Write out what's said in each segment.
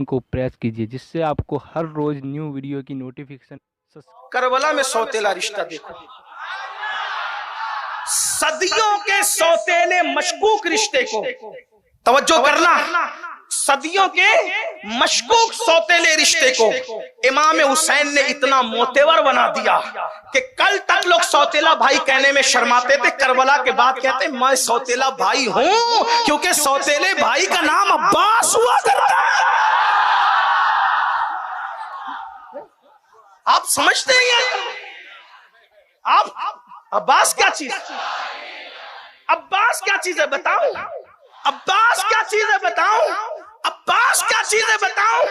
को प्रेस कीजिए जिससे आपको हर रोज न्यू वीडियो की नोटिफिकेशन। करबला में सौतेला रिश्ता देखो, सदियों के सौतेले मशकूक रिश्ते को तवज्जो करना। सदियों के मशकूक सौतेले रिश्ते को इमाम हुसैन ने इतना मोतेवर बना दिया कि कल तक लोग सौतेला भाई कहने में शर्माते थे, करबला के बाद कहते मैं सौतेला भाई हूं, क्योंकि सौतेले भाई का नाम अब्बास हुआ करता है। आप समझते हैं आप अब्बास क्या चीज, अब्बास क्या चीज है बताऊं, अब्बास क्या चीज है बताऊं, अब्बास क्या चीज है बताऊं,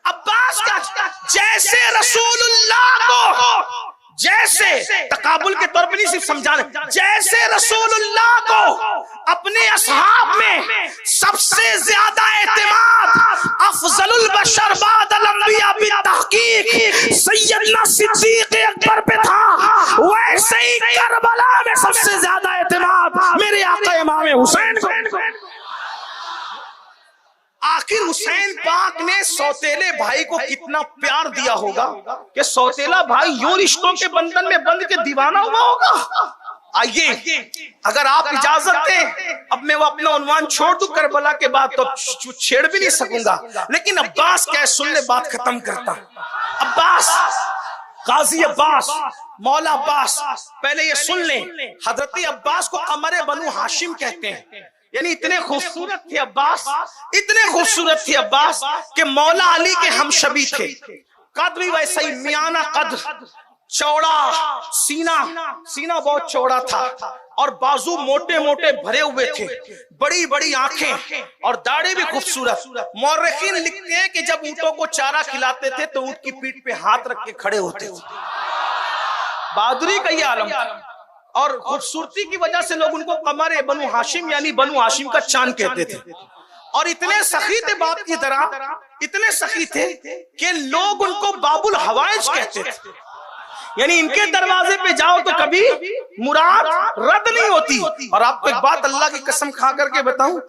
अब्बास क्या, जैसे रसूलुल्लाह को, जैसे तकाबुल के तौर पर नहीं सिर्फ समझाने, जैसे रसूलुल्लाह को अपने असहाब में सबसे ज्यादा एतमाद अफजलुल बशर बादल अंबिया बितहकीक सैयदना सिद्दीक अकबर पे था, वैसे ही करबला में सबसे ज्यादा एतमाद मेरे आका इमाम हुसैन को। आखिर हुसैन पाक ने सौतेले भाई को कितना प्यार दिया होगा कि सौतेला भाई यूं रिश्तों के बंधन में बंध के दीवाना हुआ होगा। आइए, अगर आप इजाजत दें, अब मैं वो अपना उन्वान छोड़ दूं, करबला के बाद तो छेड़ भी नहीं सकूंगा, लेकिन अब्बास क्या, सुन ले बात खत्म करता। अब्बास, गाजी अब्बास, मौला अब्बास, पहले ये सुन ले, हजरत अब्बास को कमरे बनु हाशिम कहते हैं। यानी इतने खूबसूरत थे अब्बास, इतने खूबसूरत थे अब्बास कि मौला अली के हमशबी थे। कद भी वैसा ही मियाना कद, चौड़ा सीना, सीना बहुत चौड़ा था और बाजू मोटे मोटे भरे हुए थे, बड़ी बड़ी आंखें और दाढ़ी भी खूबसूरत। मौर्रिखीन लिखते हैं कि जब ऊंटों को चारा खिलाते थे तो ऊंट की पीठ पे हाथ रख के खड़े होते थे। बहादुरी का ये आलम और खूबसूरती की वजह से लोग उनको कमर बनु हाशिम यानी बनु हाशिम का चांद कहते थे। और इतने सखी थे बाप की तरह, इतने सखी थे कि लोग उनको बाबुल हवाइज कहते थे। यानी इनके दरवाजे पे जाओ तो कभी मुराद रद्द नहीं होती। और आपको एक बात अल्लाह की कसम खा करके बताऊं,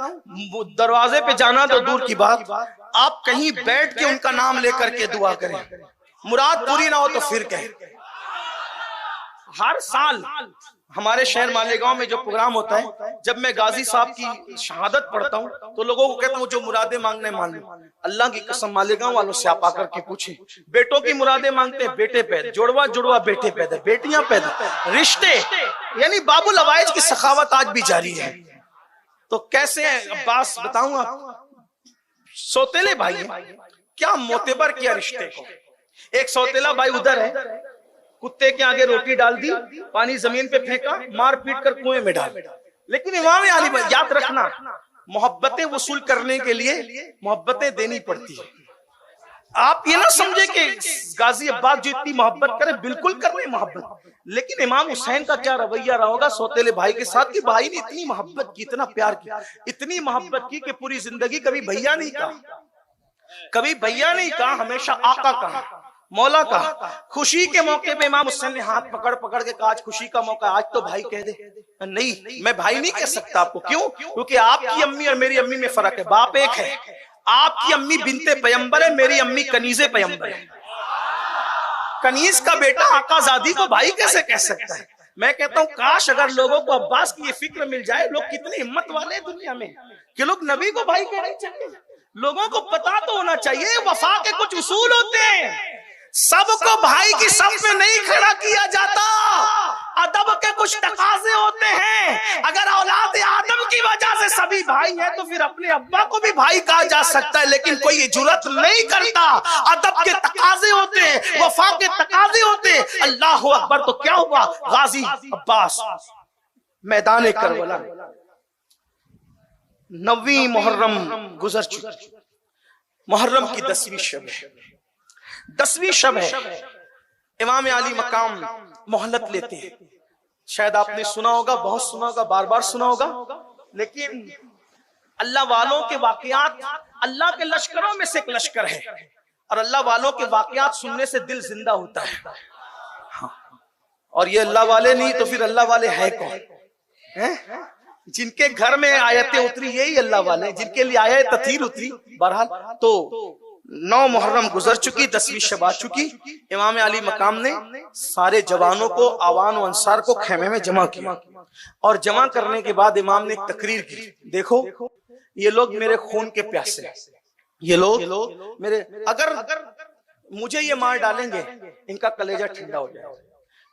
दरवाजे पे जाना तो दूर की बात, आप कहीं बैठ के उनका नाम लेकर के दुआ करें, मुराद पूरी ना हो तो फिर कहें। हर साल हमारे शहर मालेगांव में जो प्रोग्राम होता है, जब मैं गाजी साहब की शहादत पढ़ता हूँ तो लोगों को कहता हूँ जो मुरादे मांगने मांग लो। अल्लाह की कसम मालेगांव वालों से आप आकर के पूछें, बेटों की मुरादे मांगते हैं, बेटे पैदा, जुड़वा जुड़वा बेटे पैदा, बेटियां पैदा, रिश्ते, यानी बाबुल अवाइज की सखावत आज भी जारी है। तो कैसे है अब्बास बताऊं आप, सौतेले भाई हैं, क्या मोतेबर किया रिश्ते को। एक सौतेला भाई उधर है, कुत्ते के आगे रोटी डाल दी, पानी जमीन पे फेंका, मार पीट कर कुएं में डाल। लेकिन इमाम अली याद रखना, मोहब्बतें वसूल करने के लिए मोहब्बतें देनी पड़ती है। आप ये ना समझे कि गाजी अब्बास जो इतनी मोहब्बत करे, बिल्कुल कर रहे मोहब्बत, लेकिन इमाम हुसैन का क्या रवैया रहा होगा सौतेले भाई के साथ कि भाई ने इतनी मोहब्बत की, इतना प्यार किया, इतनी मोहब्बत की कि पूरी जिंदगी कभी भैया नहीं कहा, कभी भैया नहीं कहा, हमेशा आका कहा, मौला का। खुशी के मौके पे इमाम हुसैन ने हाथ पकड़ पकड़ के कहा आज खुशी का मौका, आज तो भाई कह दे। नहीं, मैं भाई नहीं कह सकता आपको। क्यों? क्योंकि आपकी अम्मी और मेरी अम्मी में फर्क है, बाप एक है। आपकी अम्मी बिनते पैगंबर है, मेरी अम्मी कनीजे पैगंबर है। कनीज का बेटा आकाजादी को भाई कैसे कह सकता है? मैं कहता हूँ काश अगर लोगों को अब्बास की ये फिक्र मिल जाए, लोग कितने हिम्मत वाले हैं दुनिया में कि लोग नबी को भाई कहना चाहिए। लोगों को पता तो होना चाहिए वफा के कुछ उसूल होते हैं, सबको भाई की सफ में नहीं खड़ा किया जाता, अदब के कुछ तकाजे होते हैं। अगर औलाद आदम की वजह से सभी भाई हैं तो फिर अपने अब्बा को भी भाई कहा जा सकता है, लेकिन कोई ये जुर्रत नहीं करता। अदब के तकाजे होते हैं, वफा के तकाजे होते हैं। अल्लाह अकबर। तो क्या हुआ, गाजी अब्बास मैदान करबला 9वीं मुहर्रम गुजर चुकी, मुहर्रम की 10वीं शब है, 10वीं शब है। इमाम अली मकाम मोहलत लेते हैं। शायद आपने सुना होगा, बहुत सुना होगा, बार बार सुना होगा, लेकिन अल्लाह वालों के वाकयात अल्लाह के लश्करों में से एक लश्कर है और अल्लाह वालों के वाकयात सुनने से दिल जिंदा होता है। हाँ। और ये अल्लाह वाले नहीं तो फिर अल्लाह वाले है कौन? हैं? जिनके घर में आयतें उतरी यही अल्लाह वाले, जिनके लिए आयत ततीर उतरी। बहरहाल तो 9 मुहर्रम गुजर चुकी, 10वीं शब आ चुकी। इमाम अली मकाम ने सारे जवानों को, आवान और अंसार को खेमे में जमा किया और जमा करने के बाद इमाम ने एक तकरीर की। देखो ये लोग मेरे खून के प्यासे हैं, ये लोग मेरे, अगर मुझे ये मार डालेंगे इनका कलेजा ठंडा हो जाएगा,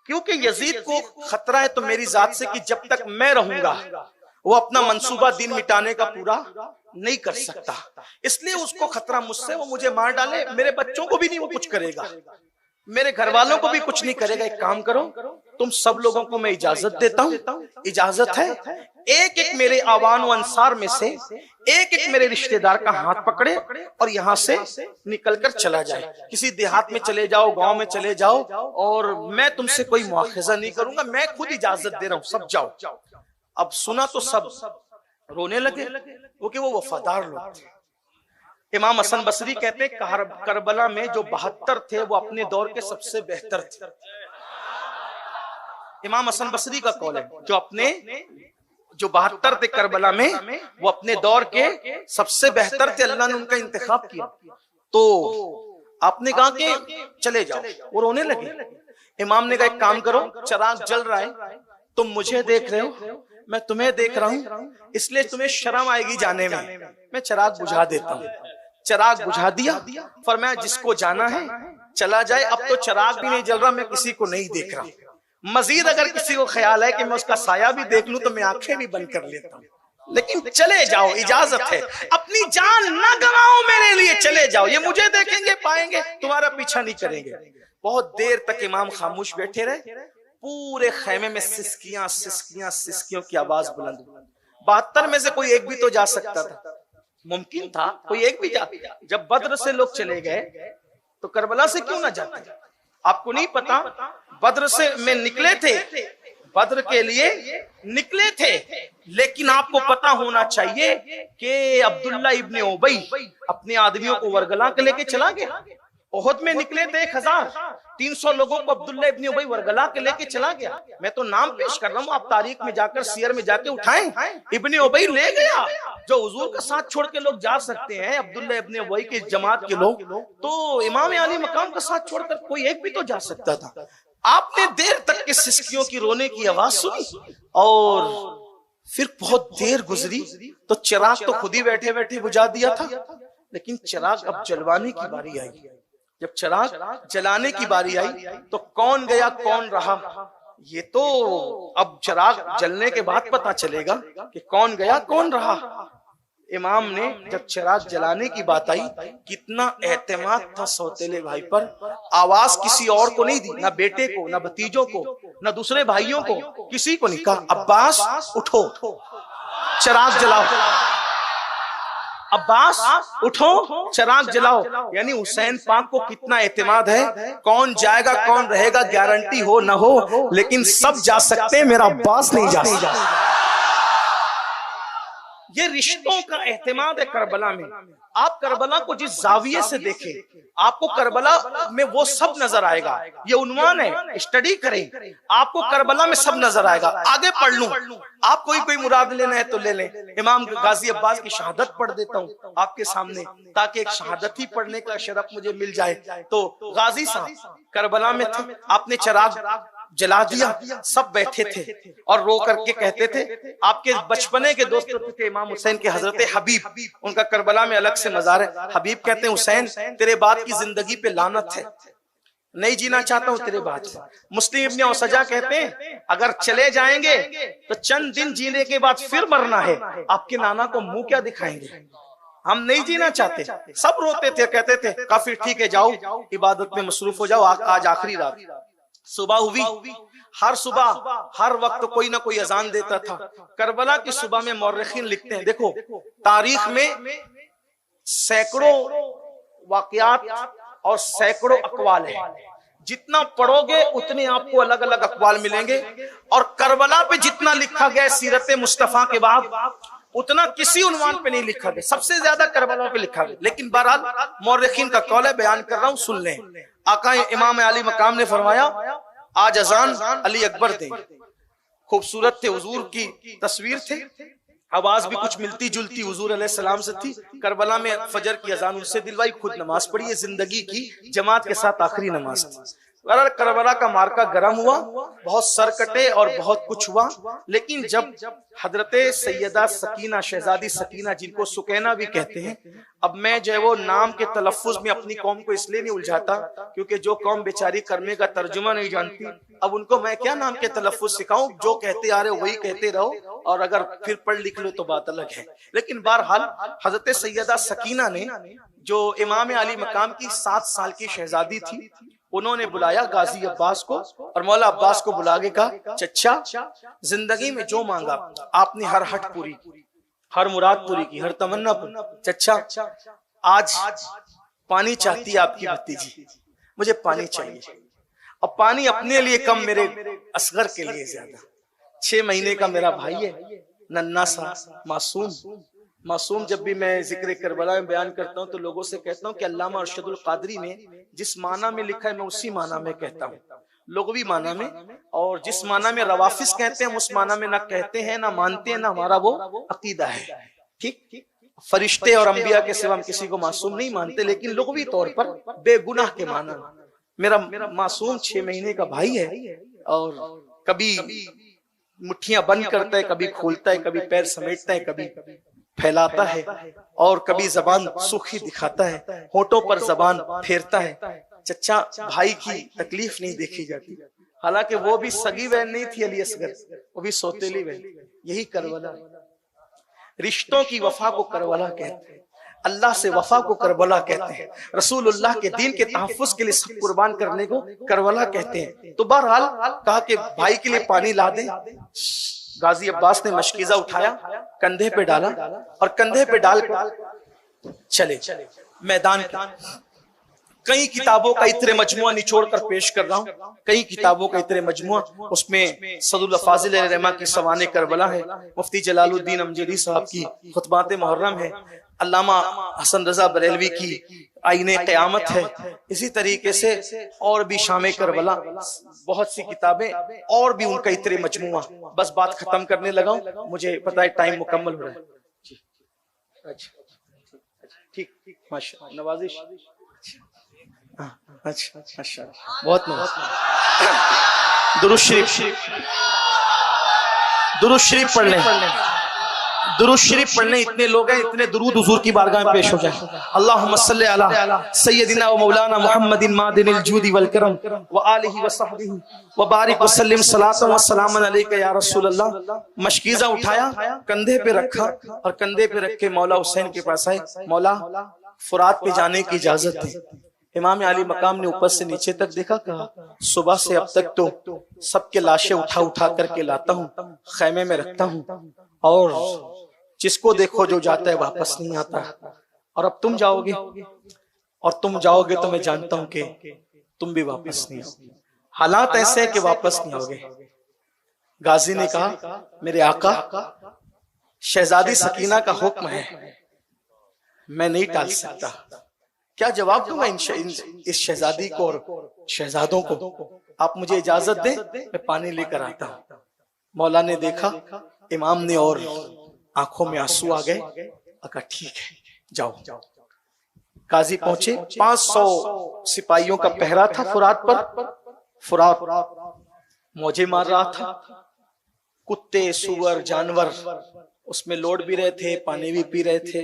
क्योंकि यजीद को खतरा है तो मेरी जात से कि जब तक मैं रहूंगा वो अपना मंसूबा दिन मिटाने का पूरा नहीं कर सकता, इसलिए उसको खतरा मुझसे, वो मुझे मार डाले, मेरे बच्चों को भी नहीं वो कुछ करेगा, मेरे घर वालों को भी कुछ नहीं करेगा। एक काम करो, तुम सब लोगों को मैं इजाजत देता हूं, इजाजत है, एक एक मेरे आवान व अंसार में से एक एक मेरे रिश्तेदार का हाथ पकड़े और यहाँ से निकलकर चला जाए, किसी देहात में चले जाओ, गांव में चले जाओ, और मैं तुमसे कोई मुआखजा नहीं करूंगा, मैं खुद इजाजत दे रहा हूं, सब जाओ। अब सुना तो सब रोने लगे, क्योंकि वो वफादार लोग थे। इमाम हसन बसरी कहते हैं करबला में जो 72 थे वो अपने दौर के सबसे बेहतर थे। इमाम हसन बसरी का कौल है, जो 72 थे करबला में वो अपने दौर के सबसे बेहतर थे, अल्लाह ने उनका इंतखाब किया। तो आपने कहा कि चले जाओ, वो रोने लगे। इमाम ने कहा एक काम करो, चिराग जल रहा है, तुम मुझे देख रहे हो, मैं तुम्हें देख रहा हूं, इसलिए तुम्हें शर्म आएगी जाने में, मैं चिराग बुझा देता हूं। चिराग बुझा दिया, फरमाया जिसको जाना है चला जाए। अब तो चिराग भी नहीं जल रहा, मैं किसी को नहीं देख रहा, मजीद अगर किसी को ख्याल है कि मैं उसका साया भी देख लूं तो मैं आंखें भी बंद कर लेता हूं, लेकिन चले जाओ, इजाजत है, अपनी जान ना गवाओ मेरे लिए, चले जाओ, ये मुझे देखेंगे, पाएंगे, तुम्हारा पीछा नहीं करेंगे। बहुत देर तक इमाम खामोश बैठे रहे, पूरे खेमे में सिसकियां सिसकियां सिसकियों की आवाज बुलंद। 72 में से कोई एक भी तो जा सकता था, मुमकिन था कोई एक भी जा। जब बद्र से लोग चले गए तो करबला से क्यों ना जाते? आपको नहीं पता, बद्र से में निकले थे, बद्र के लिए निकले थे, लेकिन आपको पता होना चाहिए कि अब्दुल्ला इब्ने उबई अपने आदमियों को वरगला के लेके चला गया। ओहद में निकले थे 1300 लोगों को अब्दुल्ला इब्ने उबई वरगला के लेके चला गया। मैं तो नाम पेश कर रहा हूँ, आप तारीख में जाकर सियर में जाके उठाएं, इब्ने उबई ले गया। जो हुजूर का साथ छोड़ के लोग जा सकते हैं, अब्दुल्ला इब्ने उबई की जमात के लोग, तो इमाम अली मकाम का साथ छोड़कर कोई एक भी तो जा सकता था। आपने देर तक के सिसकियों की रोने की आवाज सुनी और फिर बहुत देर गुजरी तो चिराग तो खुद ही बैठे बैठे बुझा दिया था, लेकिन चिराग अब जलवाने की बारी आई। जब चिराग जलाने की बारी आई तो कौन गया कौन रहा, ये तो अब चिराग जलने के बाद पता चलेगा कि कौन गया कौन रहा। इमाम ने जब चिराग जलाने की बात आई, कितना एहतिमाद था सौतेले भाई पर, आवाज किसी और को नहीं दी, ना बेटे को, ना भतीजों को, ना दूसरे भाइयों को, किसी को नहीं कहा अब्बास उठो चिराग जलाओ, अब्बास उठो चिराग जलाओ। यानी हुसैन पाक को कितना एतमाद है, कौन जाएगा कौन रहेगा गारंटी हो ना हो, लेकिन सब जा सकते हैं, मेरा अब्बास नहीं जा सकता। ये रिश्तों का एहतमाद है करबला में। आप करबला को जिस जाविये से देखें, आपको करबला में वो सब नजर आएगा। ये उन्वान है, स्टडी करें, आपको करबला में सब नजर आएगा। आगे पढ़ लूं, आप कोई मुराद लेना है तो ले लें। इमाम गाजी अब्बास की शहादत पढ़ देता हूं आपके सामने, ताकि एक शहादत ही पढ़ने का शरफ मुझे मिल जाए। तो गाजी साहब करबला में थे, आपने चिराग जला दिया, सब बैठे थे और रो करके कहते थे, आपके बचपने के दोस्त थे इमाम हुसैन के हजरत हबीब, उनका करबला में अलग से मजार है। हबीब कहते हैं हुसैन तेरे बाद की जिंदगी पे लानत है, नहीं जीना चाहता हूं तेरे बाद। मुस्लिम इब्ने औसजा कहते हैं अगर चले जाएंगे तो चंद दिन जीने के बाद फिर मरना है, आपके नाना को मुंह क्या दिखाएंगे, हम नहीं जीना चाहते। सब रोते थे, कहते थे काफी ठीक है, जाओ इबादत में मसरूफ हो जाओ, आज आखिरी रात। सुबह हुई, हर सुबह हर वक्त कोई ना कोई अजान देता था। करबला की सुबह में मौरखीन लिखते हैं, देखो तारीख में सैकड़ों वाकयात और सैकड़ों अकवाल है, जितना पढ़ोगे उतने आपको अलग अलग अकवाल मिलेंगे। और करबला पे जितना लिखा गया सीरत मुस्तफा के बाद उतना किसी उन्वान पे नहीं लिखा गया, सबसे ज्यादा करबला पे लिखा गया। लेकिन बहरहाल मौरखीन का कौल है, बयान कर रहा हूं, सुन लें। आका इमाम अली मकाम ने फरमाया आज अजान अली अकबर देंगे। खूबसूरत थे, हुजूर की तस्वीर थे, आवाज भी कुछ मिलती जुलती हुजूर अलैहिस्सलाम से थी। करबला में फजर की अजान उनसे दिलवाई, खुद नमाज पढ़ी। ये जिंदगी की जमात के साथ आखिरी नमाज थी। करबला का मार्का गर्म हुआ, बहुत सर कटे और बहुत कुछ हुआ, लेकिन जब हजरते सैयदा सकीना, शहजादी सकीना, जिनको सुकैना भी कहते हैं, अब मैं जो है वो नाम के तलफ्फुज में अपनी कौम को इसलिए नहीं उलझाता क्योंकि जो कौम बेचारी करने का तर्जुमा नहीं जानती, अब उनको मैं क्या नाम के तलफ्फुज सिखाऊं, जो कहते आ रहे वही कहते रहो, और अगर फिर पढ़ लिख लो तो बात अलग है। लेकिन बहरहाल हजरत सैयदा सकीना ने, जो इमाम अली मकाम की 7 साल की शहजादी थी, उन्होंने बुलाया गाजी अब्बास को और मौला अब्बास को बुला के कहा, चचा जिंदगी में जो मांगा आपने, हर हट पूरी की, हर मुराद पूरी की, हर तमन्ना पूरी। चचा आज पानी चाहती है आपकी भतीजी, मुझे पानी चाहिए। अब पानी अपने लिए कम, मेरे असगर के लिए ज्यादा। 6 महीने का मेरा भाई है, नन्ना सा मासूम। जब भी मैं जिक्र करबला में बयान करता हूँ तो लोगों से कहता हूँ कि अल्लामा अरशदुल कादरी ने जिस माना में लिखा है मैं उसी माना में कहता हूँ, लुग़वी माना में। और जिस माना में रवाफिस कहते हैं उस माना में ना कहते हैं, ना मानते हैं, ना हमारा वो अकीदा है। ठीक, फरिश्ते और अंबिया के सिवा हम किसी को मासूम नहीं मानते, लेकिन लुग़वी तौर पर बेगुनाह के माना मेरा मासूम 6 महीने का भाई है, और कभी मुट्ठियां बंद करता है, कभी खोलता है, कभी पैर समेटता है, कभी फैलाता है, और कभी जबान सूखी दिखाता है, होठों पर जबान फेरता है। चचा भाई की तकलीफ नहीं देखी जाती, हालांकि वो भी सगी बहन नहीं थी अली असगर, वो भी सौतेली बहन। यही करबला, रिश्तों की वफा को करबला कहते हैं, अल्लाह से वफा को करबला कहते हैं, रसूलुल्लाह के दीन के तहफ्फुज के लिए सब कुर्बान करने को करबला कहते हैं। तो बहरहाल कहा कि भाई के लिए पानी ला दे। गाजी अब्बास ने मशकीजा उठाया, कंधे पे डाला, और कंधे पे डालकर चले मैदान। कई किताबों का इतने मजमुआ निचोड़ कर पेश कर रहा हूँ, कई किताबों का इतने मजमुआ, उसमें सदुल फाजिल रहमा की सवाने करबला है, मुफ्ती जलालुद्दीन अमजदी साहब की खुतबात मुहर्रम है, अल्लामा हसन रजा बरेलवी की आईने क़यामत है, इसी तरीके से और भी शामे करबला, बहुत सी किताबें, और भी उनका इतने मजमुआ। बस बात खत्म करने लगा हूं, मुझे पता है टाइम मुकम्मल हो रहा है। अच्छा ठीक, माशा नवाजिश, अच्छा अच्छा, बहुत दुरूद शरीफ पढ़ लें, दुरूद शरीफ पढ़ने इतने लोग हैं, इतने दुरूद हुजूर की बारगाह में पेश हो जाए। अल्लाहुम्मा सल्ली अला सय्यदिना व मौलाना मुहम्मदिन मादिनिल जूदी वल करम व आलिहि व सहबिहि व बारिक व सल्लिम सलातन व सलामन अलैका या रसूल अल्लाह। मशकीज़ा उठाया, कंधे पे रखा, और कंधे पे रख के मौला हुसैन के पास आए, मौला फुरात पे जाने की इजाजत दी। इमाम अली मकाम ने ऊपर से नीचे तक देखा, कहा सुबह से अब तक तो सबके लाशें उठा उठा करके लाता हूँ, खैमे में रखता हूँ, और जिसको देखो जो जाता है वापस नहीं आता, और अब तुम जाओगे, और तुम जाओगे तो मैं जानता हूं कि तुम भी वापस नहीं आओगे। हालात ऐसे हैं कि वापस नहीं आओगे। गाजी ने कहा, मेरे आका शहजादी सकीना का हुक्म है, मैं नहीं टाल सकता। क्या जवाब दूंगा इस शहजादी को और शहजादों को? आप मुझे इजाजत दे, मैं पानी लेकर आता हूँ। मौला ने देखा इमाम ने, और आंखों में आंसू आ गए। अका ठीक है, जाओ। काजी पहुंचे, 500 सिपाहियों का पहरा था फुरात पर। फुरात मौजे मार रहा था, कुत्ते सूअर जानवर उसमें लौट भी रहे थे, पानी भी पी रहे थे।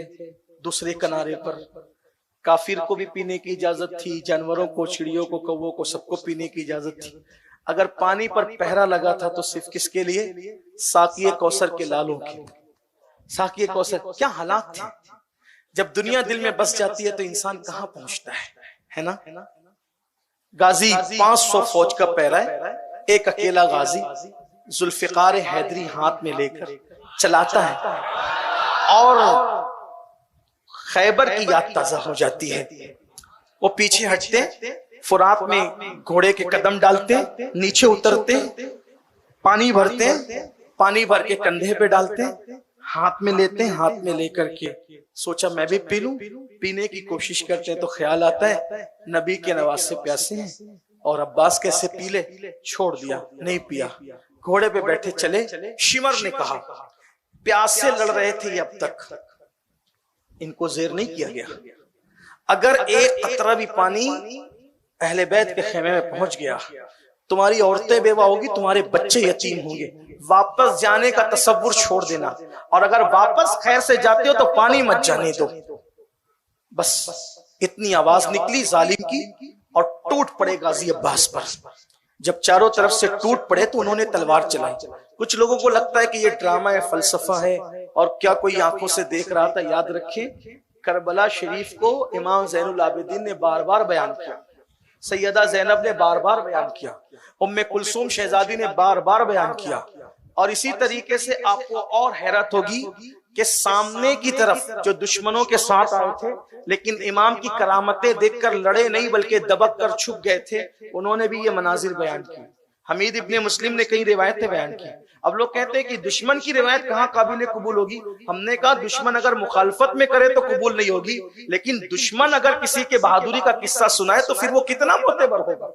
दूसरे किनारे पर काफिर को भी पीने की इजाजत थी, जानवरों को, चिड़ियों को, कौवों को, सबको पीने की इजाजत थी। अगर पानी पर पहरा लगा था तो सिर्फ किसके लिए? साकिए कौसर के लालों के। साकिए कौसर, क्या हालात थे। जब दुनिया दिल में बस जाती है तो इंसान कहाँ पहुंचता है ना। गाजी 500 फौज का पहरा है, एक अकेला गाजी जुल्फिकार हैदरी हाथ में लेकर चलाता है, और खैबर की याद ताजा हो जाती है। वो पीछे हटते, फुरात में घोड़े के कदम डालते, नीचे उतरते, पानी भरते, पानी भर के कंधे पे डालते, हाथ में लेते, हाथ में लेकर के सोचा मैं भी पी लूं। पीने की कोशिश करते हैं तो ख्याल आता है नबी के नवासे प्यासे हैं, और अब्बास कैसे पी ले। छोड़ दिया, नहीं पिया। घोड़े पे बैठे चले। शिमर ने कहा प्यासे लड़ रहे थे अब तक, इनको ज़ेर नहीं किया गया। अगर एक कतरा भी पानी अहले बैत के खेमे में पहुंच गया, तुम्हारी औरतें बेवा होगी, तुम्हारे बच्चे यतीम होंगे, वापस जाने का तसव्वुर छोड़ देना, और अगर वापस खैर से जाते हो तो पानी मत जाने दो। बस इतनी आवाज निकली जालिम की और टूट पड़े गाजी अब्बास पर। जब चारों तरफ से टूट पड़े तो उन्होंने तलवार चलाई। कुछ लोगों को लगता है कि ये ड्रामा है, फलसफा है, और क्या कोई आंखों से देख रहा था। याद रखें, करबला शरीफ को इमाम ज़ैनुल आबिदीन ने बार बार बयान किया, सैयदा ज़ैनब ने बार बार बयान किया, उम्मे कुलसूम शहजादी ने बार बार बयान किया। और इसी तरीके से आपको और हैरत होगी कि सामने की तरफ जो दुश्मनों के साथ आए थे लेकिन इमाम की करामतें देखकर लड़े नहीं बल्कि दबक कर छुप गए थे, उन्होंने भी ये मनाजिर बयान की। हमीद इब्ने मुस्लिम ने कई रिवायतें बयान की। अब लोग कहते हैं कि दुश्मन की रिवायत कहाँ काबिल कबूल होगी। हमने कहा दुश्मन अगर मुखालफत में करे तो कबूल नहीं होगी, लेकिन दुश्मन अगर किसी के बहादुरी का किस्सा सुनाए तो फिर वो कितना मोतेबर होगा।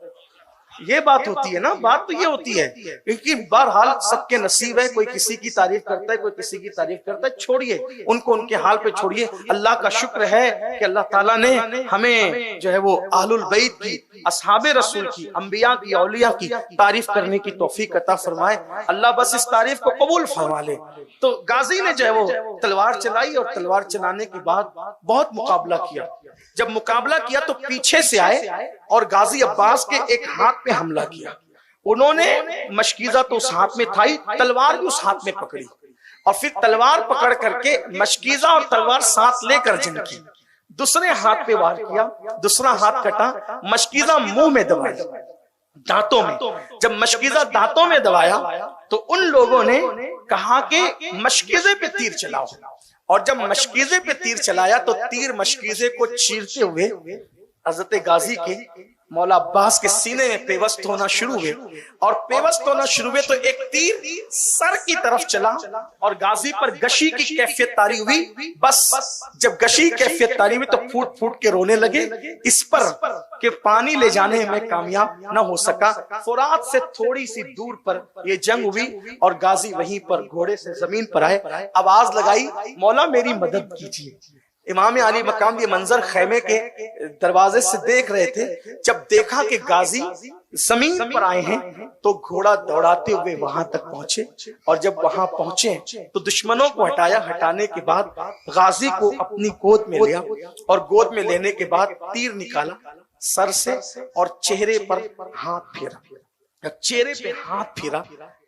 ये बात होती है ना, बात तो ये होती है, क्योंकि बहरहाल सबके नसीब है, कोई किसी की तारीफ करता है, कोई किसी की तारीफ करता है, छोड़िए उनको उनके हाल पे छोड़िए। अल्लाह का शुक्र है कि अल्लाह ताला ने हमें जो है वो अहलुल बैत की, असहाबे रसूल की, अंबिया की, औलिया की तारीफ करने की तौफीक अता फरमाए। अल्लाह बस इस तारीफ को कबूल फरमा ले। तो गाजी ने जो है वो तलवार चलाई और तलवार चलाने के बाद बहुत मुकाबला किया। जब मुकाबला किया तो पीछे से आए और गाजी अब्बास के एक हाथ पे हमला किया। उन्होंने मशकीजा तो उस हाथ में था ही, तलवार भी उस हाथ में पकड़ी और फिर तलवार पकड़ करके मशकीजा और तलवार साथ लेकर जंग की। दूसरे हाथ पे वार किया, दूसरा हाथ कटा, मशकीजा मुंह में दबाई, दांतों में। जब मशकीजा दांतों में दबाया तो उन लोगों ने कहा कि मशकीजे पे तीर चलाओ, और जब मशकीजे पे तीर चलाया तो तीर मशकीजे को चीरते हुए हजरत गाजी के मौला अब्बास के सीने में पेवस्त होना शुरू हुए, और पेवस्त होना शुरू हुए तो एक तीर सर की तरफ चला और गाजी पर गशी की कैफियत तारी हुई। बस जब गशी कैफियत तारी हुई तो फूट फूट के रोने लगे। इस पर के पानी ले जाने में कामयाब न हो सका। फुरात से थोड़ी सी दूर पर यह जंग हुई और गाजी वहीं पर घोड़े से जमीन पर आए, आवाज लगाई, मौला मेरी मदद कीजिए। इमाम अली मकाम ये मंजर खैमे के दरवाजे से देख रहे थे। जब देखा कि गाजी जमीन पर आए हैं तो घोड़ा दौड़ाते हुए वहां तक पहुंचे, और जब वहां पहुंचे तो दुश्मनों को हटाया। हटाने के बाद गाजी को अपनी गोद में लिया और गोद में लेने के बाद तीर निकाला सर से और चेहरे पर हाथ फेरा। चेहरे पे हाथ फेरा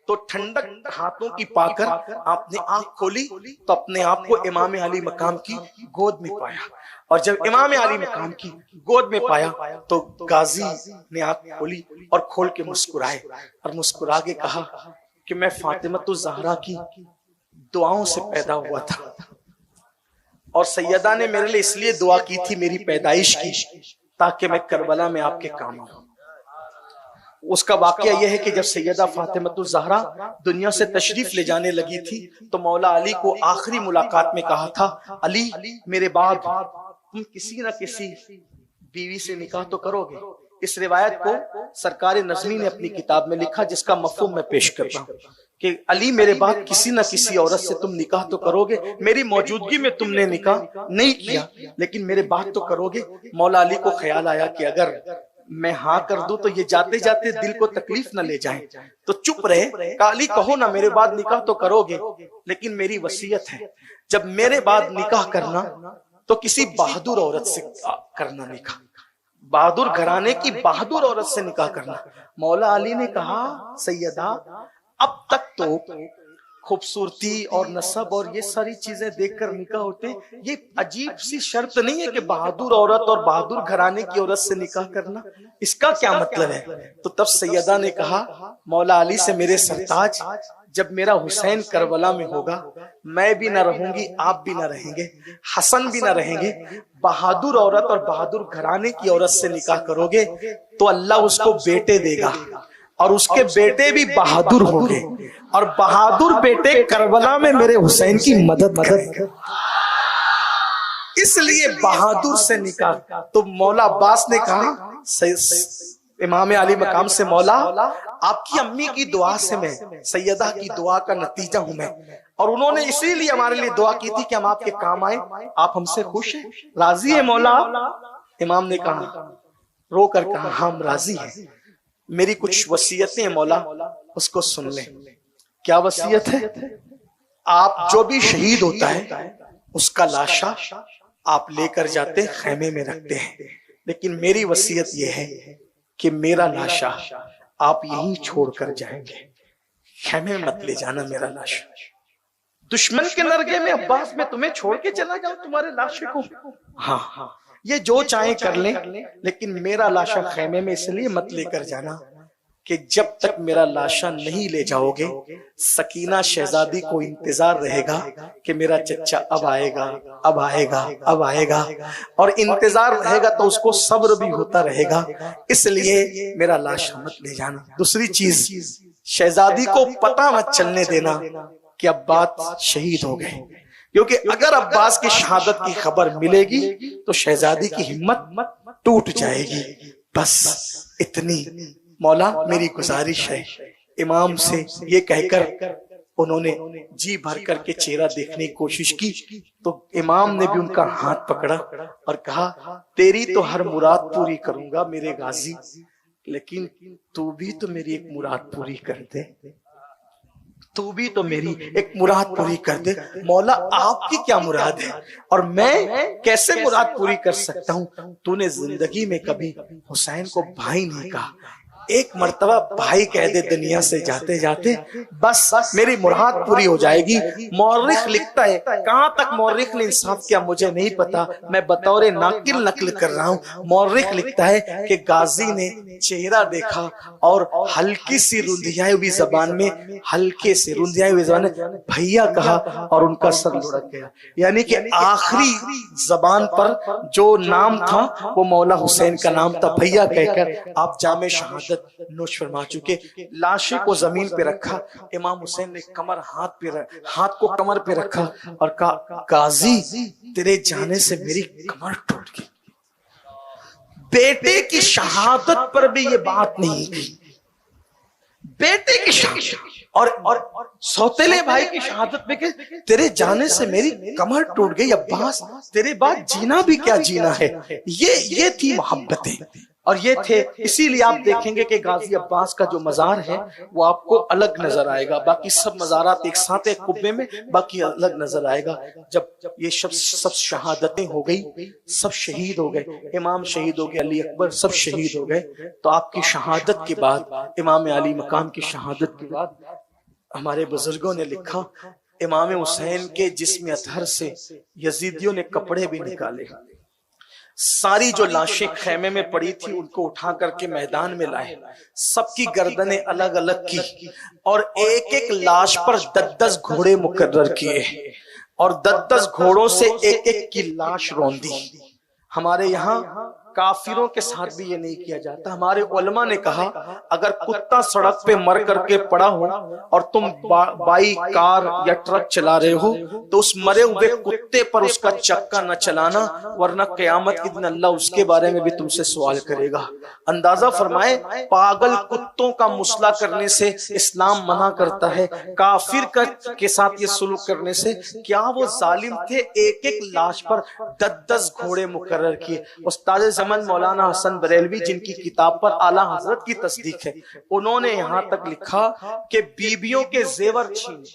तो ठंडक हाथों की पाकर आपने आंख खोली तो अपने आप को इमाम अली मकाम की गोद में पाया, और जब इमाम अली मकाम की गोद में पाया तो गाजी ने आंख खोली और खोल के मुस्कुराए और मुस्कुरा के कहा कि मैं फातिमतुज़ ज़हरा की दुआओं से पैदा हुआ था, और सैयदा ने मेरे लिए इसलिए दुआ की थी मेरी पैदाइश की ताकि मैं करबला में आपके काम आऊं। उसका वाकया यह है कि जब सैयदा फातिमतुज़ ज़हरा दुनिया से तशरीफ ले जाने लगी थी तो मौला अली को आखिरी मुलाकात में कहा था, अली मेरे बाद तुम किसी न किसी बीवी से निकाह तो करोगे। इस रिवायत को सरकार नज़मी ने अपनी किताब में लिखा, जिसका मफ़हूम मैं पेश करता हूँ कि अली मेरे बाद किसी न किसी औरत से तुम निकाह तो करोगे। मेरी मौजूदगी में तुमने निकाह नहीं किया लेकिन मेरे बाद तो करोगे। मौला अली को ख्याल आया कि अगर मैं हाँ कर दूं तो ये जाते जाते दिल को तकलीफ न ले जाए, तो चुप रहे। अली कहो ना, मेरे बाद निकाह तो करोगे लेकिन मेरी वसीयत है जब मेरे बाद निकाह करना तो किसी बहादुर औरत से करना निकाह, बहादुर घराने की बहादुर औरत से निकाह करना। मौला अली ने कहा, सैयदा अब तक तो खूबसूरती और नसब और ये सारी चीजें देखकर निकाह होते, ये अजीब सी शर्त नहीं है कि बहादुर औरत और बहादुर घराने की औरत से निकाह करना, इसका क्या मतलब है? तो तब सैयदा ने कहा, मौला अली से मेरे सरताज, जब मेरा हुसैन करबला में होगा मैं भी ना रहूंगी, आप भी ना रहेंगे, हसन भी ना रहेंगे, बहादुर औरत और बहादुर घराने की औरत से निकाह करोगे तो अल्लाह उसको बेटे देगा और उसके बेटे भी बहादुर होंगे, और बहादुर बेटे करबला में मेरे हुसैन की मदद करेंगे, इसलिए बहादुर से निकाह। तो मौला अब्बास ने कहा इमाम अली मकाम से, मौला आपकी अम्मी की दुआ से मैं, सैयदा की दुआ का नतीजा हूं मैं, और उन्होंने इसीलिए हमारे लिए दुआ की थी कि हम आपके काम आए। आप हमसे खुश हैं, राजी है मौला? इमाम ने कहा, रो कर कहा, हम राजी हैं, मेरी कुछ वसीयतें हैं मौला, उसको सुन लें। क्या वसीयत है? आप जो भी शहीद होता है उसका लाशा आप लेकर जाते खैमे में रखते हैं, लेकिन मेरी वसीयत यह है कि मेरा लाशा आप यहीं छोड़कर जाएंगे, खैमे में मत ले जाना मेरा लाशा। दुश्मन के नरगे में अब्बास में तुम्हें छोड़ के चला जाओ तुम्हारे लाशे को? हाँ, ये जो चाहे कर लें, लेकिन मेरा लाशा खैमे में इसलिए मत लेकर जाना कि जब तक मेरा लाशा नहीं ले जाओगे सकीना शहजादी को इंतजार रहेगा कि मेरा चच्चा अब आएगा, अब आएगा, अब आएगा, और इंतजार रहेगा तो उसको सब्र भी होता रहेगा, इसलिए मेरा लाशा मत ले जाना। दूसरी चीज, शहजादी को पता मत चलने देना कि अब्बास शहीद हो गए, क्योंकि अगर अब्बास की शहादत की खबर मिलेगी तो शहजादी की हिम्मत टूट जाएगी। बस इतनी मौला मेरी गुजारिश है। इमाम से ये कहकर उन्होंने जी भर करके चेहरा देखने की कोशिश की तो इमाम ने भी उनका हाथ पकड़ा और कहा, तेरी तो हर मुराद पूरी करूंगा मेरे गाजी, लेकिन तू भी तो मेरी एक मुराद पूरी कर दे, तू भी तो मेरी एक मुराद पूरी कर दे। मौला आपकी क्या मुराद है और मैं कैसे मुराद पूरी कर सकता हूँ? तूने जिंदगी में कभी हुसैन को भाई नहीं कहा, एक मर्तबा भाई कह दे दुनिया से जाते जाते, बस मेरी मुराद पूरी हो जाएगी। मौरिख लिखता है, कहां तक मौरिख ने इंसाफ किया मुझे नहीं पता, मैं बतौर नाकिल नकल कर रहा हूं। मौरिख लिखता है कि गाजी ने चेहरा देखा और हल्की सी रुंधियाई हुई जबान में, हल्के से रुंधियाई हुई जबान में भैया कहा और उनका सर लुढ़क गया। यानी कि आखिरी जबान पर जो नाम था वो मौला हुसैन का नाम था। भैया कहकर आप जामे शहादत नोश फरमा चुके। लाशे को जमीन पे रखा, इमाम हुसैन ने हाथ को कमर पे रखा और कहा, गाजी तेरे जाने से मेरी कमर टूट गई। बेटे की शहादत पर भी ये बात नहीं की, बेटे की शहादत और सौतेले भाई की शहादत में कि तेरे जाने से मेरी कमर टूट गई। अब्बास तेरे बाद जीना भी क्या जीना है। ये थी मोहब्बतें और ये थे। इसीलिए आप देखेंगे कि गाजी अब्बास का जो मजार है वो आपको अलग नजर आएगा, बाकी सब मजारात एक साथ एक कुब्बे में, बाकी अलग नजर आएगा। जब ये सब शहादतें हो गई, सब शहीद हो गए, इमाम शहीद हो गए, अली अकबर सब शहीद हो गए, तो आपकी शहादत के बाद, इमाम अली मकाम की शहादत के बाद हमारे बुजुर्गों ने लिखा, इमाम हुसैन के जिस्म अतहर से यजीदियों ने कपड़े भी निकाले, सारी जो लाशें खैमे में पड़ी थी उनको उठा करके मैदान में लाए, सबकी गर्दनें अलग अलग की और एक एक लाश पर 10-10 घोड़े मुकर्रर किए और 10-10 घोड़ों से एक एक की लाश रौंदी। हमारे यहाँ काफिरों के साथ भी ये नहीं किया जाता। हमारे उलमा ने कहा, अगर कुत्ता सड़क पे मर करके पड़ा हो और तुम बाइक, कार या ट्रक चला रहे हो तो उस मरे हुए कुत्ते पर उसका चक्का न चलाना, वरना क़यामत के दिन अल्लाह उसके बारे में भी तुमसे सवाल करेगा। अंदाजा फरमाए, पागल कुत्तों का मुसला करने से इस्लाम मना करता है, काफिर के साथ ये सुलूक करने से। क्या वो जालिम थे? एक एक लाश पर 10-10 घोड़े मुकर्रर किए। उस्ताद ज़मान मौलाना हसन बरेलवी, जिनकी किताब पर आला हजरत की तस्दीक है, उन्होंने यहां तक लिखा कि बीबियों के जेवर छीने,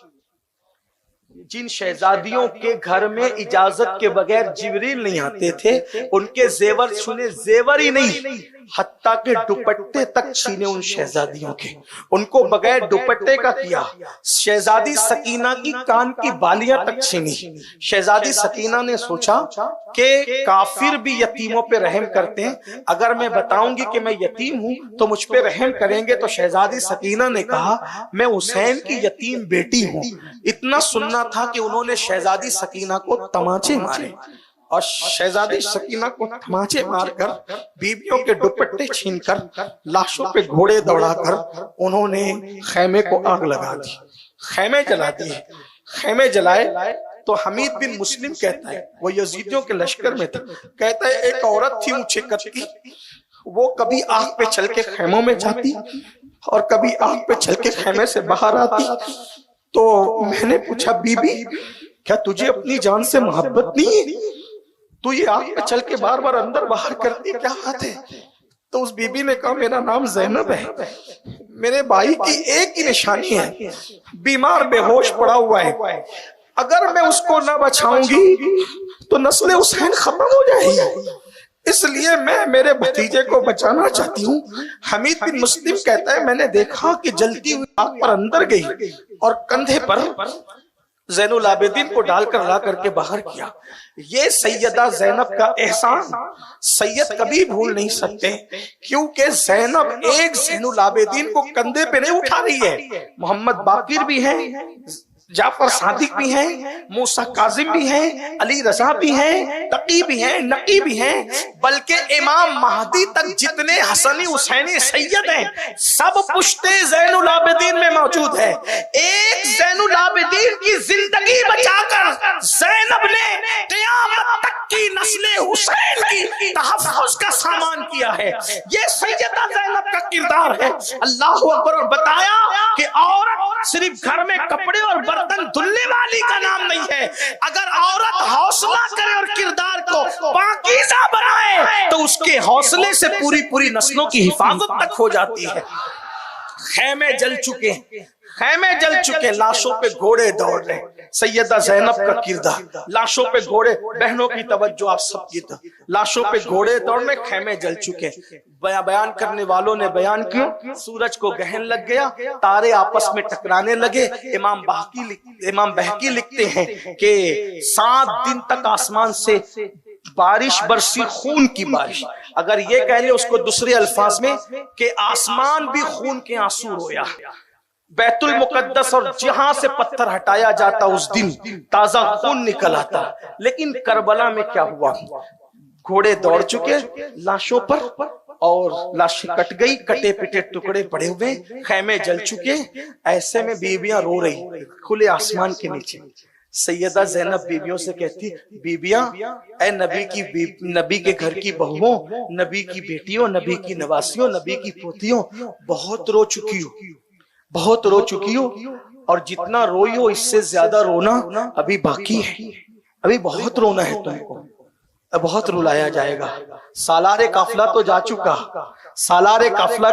जिन शहजादियों के घर में इजाजत के बगैर जिब्रील नहीं आते थे, उनके जेवर छूने, जेवर ही नहीं हत्ता के दुपट्टे तक छीने उन शहजादियों के, उनको बगैर दुपट्टे का किया। शहजादी सकीना की कान की बालियां तक छीनी। शहजादी सकीना ने सोचा कि काफिर भी यतीमों पे रहम करते हैं, अगर मैं बताऊंगी कि मैं यतीम हूं तो मुझ पे रहम करेंगे। तो शहजादी सकीना ने कहा, मैं हुसैन की यतीम बेटी हूं। इतना सुनना था कि उन्होंने शहजादी सकीना को तमाचे मारे और शहजादी सकीना को तमाचे मारकर, बीबियों के दुपट्टे छीनकर, लाशों पे घोड़े दौड़ाकर उन्होंने खैमे को आग लगा दी, खैमे जला दिए। खैमे जलाए तो हमीद बिन मुस्लिम कहता है, वो यजीदियों के लश्कर में था, कहता है एक औरत थी ऊंचे कद की, वो कभी आग पे चल के खैमों में जाती और कभी आग पे चल के खैमे से बाहर आती। तो मैंने पूछा, बीबी क्या तुझे अपनी जान से मोहब्बत नहीं है? तू ये आग पे चल के बार बार अंदर बाहर करती, क्या बात है? तो उस बीबी ने कहा, मेरा नाम जैनब है, मेरे भाई की एक ही निशानी है, बीमार बेहोश पड़ा हुआ है, अगर मैं उसको न बचाऊंगी तो नस्ल हुसैन खत्म हो जाएगी, इसलिए मैं मेरे भतीजे को बचाना चाहती हूँ। हमीद बिन मुस्लिम कहता है, मैंने देखा कि जलती हुई आग पर अंदर गई और कंधे पर ज़ैनुल आबिदीन को डालकर ला करके बाहर किया। ये सैयदा ज़ैनब का एहसान सैयद कभी भूल नहीं सकते, क्योंकि ज़ैनब एक ज़ैनुल आबिदीन को कंधे पे नहीं उठा रही है। मोहम्मद बाकिर भी हैं, जाफर सादिक भी हैं, मूसा काजिम भी हैं, अली रजा भी हैं, तकी भी हैं, नकी भी हैं, बल्कि इमाम महदी तक जितने हसनी हुसैनी सैयद हैं सब पुश्ते ज़ैनुल आबिदीन में मौजूद है। एक ज़ैनुल आबिदीन की जिंदगी बचाकर ज़ैनब ने क़यामत तक की नस्ल हुसैन की तहफ़्फ़ुज़ का सामान किया है। ये सैयदा ज़ैनब का किरदार है। अल्लाहु अकबर। और बताया कि औरत सिर्फ घर में कपड़े और बर्तन धुलने वाली का नाम नहीं है। अगर औरत हौसला करे और किरदार को पाकीज़ा बनाए तो उसके हौसले से पूरी पूरी नस्लों की हिफाजत तक हो जाती है। खैमे जल चुके, खैमे जल चुके, लाशों पे घोड़े दौड़ रहे। सैयदा ज़ैनब का किरदार, लाशों पे घोड़े, बहनों की तवज्जो आप सबकी, लाशों पे घोड़े दौड़ रहे, खैमे जल चुके। बयान करने वालों ने बयान किया, सूरज को गहन लग गया, तारे आपस में टकराने लगे। इमाम बहकी लिखते हैं कि 7 दिन तक आसमान से बारिश बरसी, खून की बारिश। अगर ये कह ले उसको दूसरे अल्फाज में कि आसमान भी खून के आंसू रोया। बैतुल मुकद्दस और जहां से पत्थर हटाया जाता उस दिन ताजा खून निकल आता। लेकिन करबला में क्या हुआ? घोड़े दौड़ चुके लाशों पर और लाशें कट गई, कटे पिटे टुकड़े पड़े हुए, खैमे जल चुके। ऐसे में बीबियां रो रही खुले आसमान के नीचे। सैयदा ज़ैनब बीबियों से कहती, बीबियां, ऐ नबी के घर की बहुओं, नबी की बेटियों, नबी की नवासियों, नबी की पोतियों, बहुत रो चुकी हो, बहुत रो चुकी हो, और जितना रोई हो इससे ज्यादा रोना अभी बाकी है। अभी बहुत रोना है तुमको, बहुत रुलाया जाएगा। सालारे काफिला तो जा चुका, सालारे काफिला